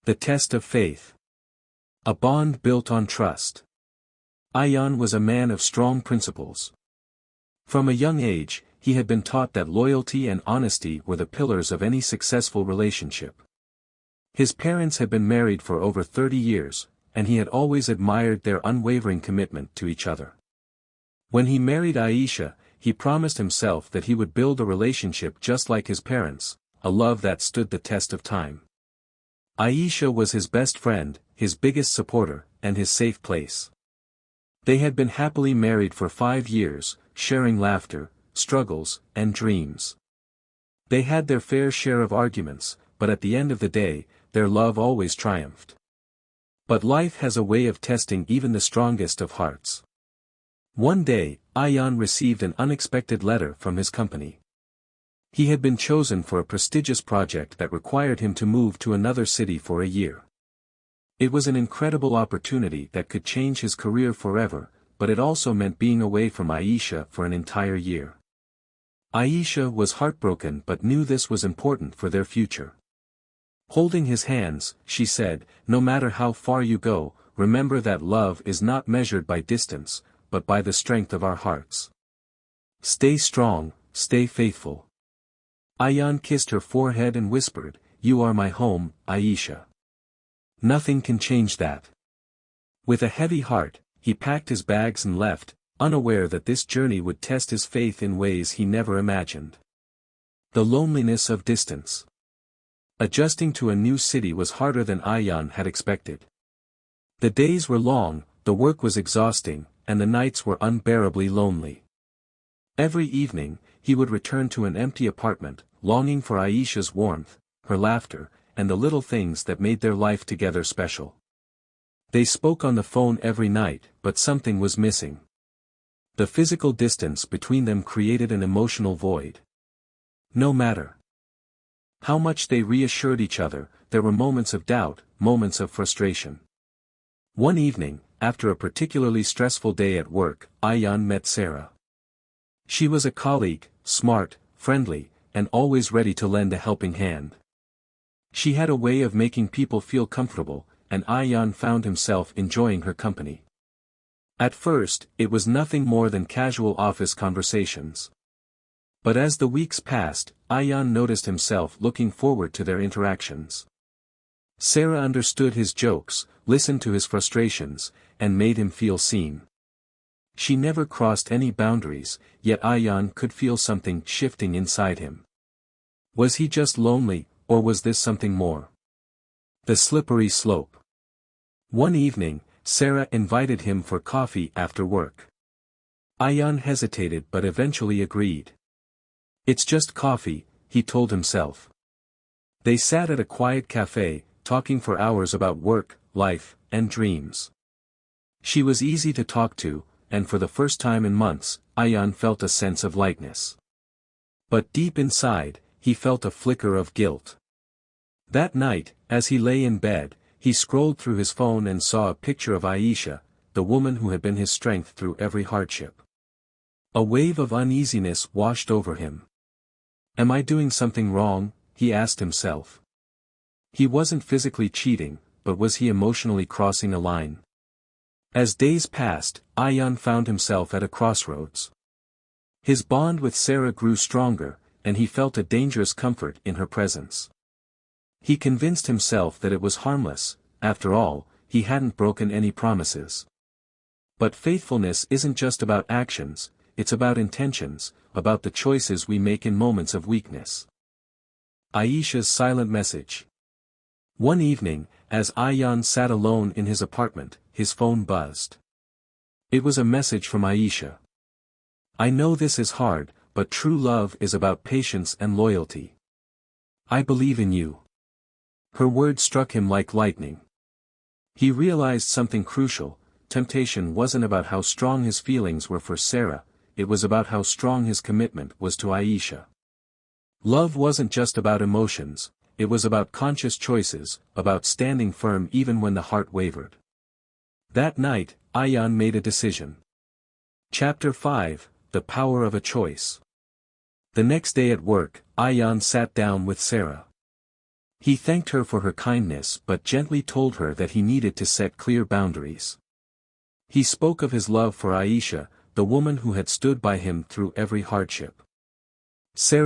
The test of faith. A bond built on trust. Ayaan was a man of strong principles. From a young age, he had been taught that loyalty and honesty were the pillars of any successful relationship. His parents had been married for over 30 years, and he had always admired their unwavering commitment to each other. When he married Aisha, he promised himself that he would build a relationship just like his parents, a love that stood the test of time. Aisha was his best friend, his biggest supporter, and his safe place. They had been happily married for 5 years, sharing laughter, struggles, and dreams. They had their fair share of arguments, but at the end of the day, their love always triumphed. But life has a way of testing even the strongest of hearts. One day, Ayaan received an unexpected letter from his company. He had been chosen for a prestigious project that required him to move to another city for a year. It was an incredible opportunity that could change his career forever, but it also meant being away from Aisha for an entire year. Aisha was heartbroken but knew this was important for their future. Holding his hands, she said, "No matter how far you go, remember that love is not measured by distance, but by the strength of our hearts. Stay strong, stay faithful." Ayaan kissed her forehead and whispered, "You are my home, Aisha. Nothing can change that." With a heavy heart, he packed his bags and left, unaware that this journey would test his faith in ways he never imagined. The loneliness of distance. Adjusting to a new city was harder than Ayaan had expected. The days were long, the work was exhausting, and the nights were unbearably lonely. Every evening, he would return to an empty apartment, longing for Aisha's warmth, her laughter, and the little things that made their life together special. They spoke on the phone every night, but something was missing. The physical distance between them created an emotional void. No matter how much they reassured each other, there were moments of doubt, moments of frustration. One evening, after a particularly stressful day at work, Ayaan met Sarah. She was a colleague, smart, friendly, and always ready to lend a helping hand. She had a way of making people feel comfortable, and Ayaan found himself enjoying her company. At first, it was nothing more than casual office conversations. But as the weeks passed, Ayaan noticed himself looking forward to their interactions. Sarah understood his jokes, listened to his frustrations, and made him feel seen. She never crossed any boundaries, yet Ayaan could feel something shifting inside him. Was he just lonely, or was this something more? The slippery slope. One evening, Sarah invited him for coffee after work. Ayaan hesitated but eventually agreed. "It's just coffee," he told himself. They sat at a quiet cafe, talking for hours about work, life, and dreams. She was easy to talk to, and for the first time in months, Ayaan felt a sense of lightness. But deep inside, he felt a flicker of guilt. That night, as he lay in bed, he scrolled through his phone and saw a picture of Aisha, the woman who had been his strength through every hardship. A wave of uneasiness washed over him. "Am I doing something wrong?" he asked himself. He wasn't physically cheating, but was he emotionally crossing a line? As days passed, Ayaan found himself at a crossroads. His bond with Sarah grew stronger, and he felt a dangerous comfort in her presence. He convinced himself that it was harmless, after all, he hadn't broken any promises. But faithfulness isn't just about actions, it's about intentions, about the choices we make in moments of weakness. Aisha's silent message. One evening, as Ayaan sat alone in his apartment, his phone buzzed. It was a message from Aisha. "I know this is hard, but true love is about patience and loyalty. I believe in you." Her words struck him like lightning. He realized something crucial: temptation wasn't about how strong his feelings were for Sarah, it was about how strong his commitment was to Aisha. Love wasn't just about emotions, it was about conscious choices, about standing firm even when the heart wavered. That night, Ayaan made a decision. Chapter 5: The Power of a Choice. The next day at work, Ayaan sat down with Sarah. He thanked her for her kindness but gently told her that he needed to set clear boundaries. He spoke of his love for Aisha, the woman who had stood by him through every hardship. Sarah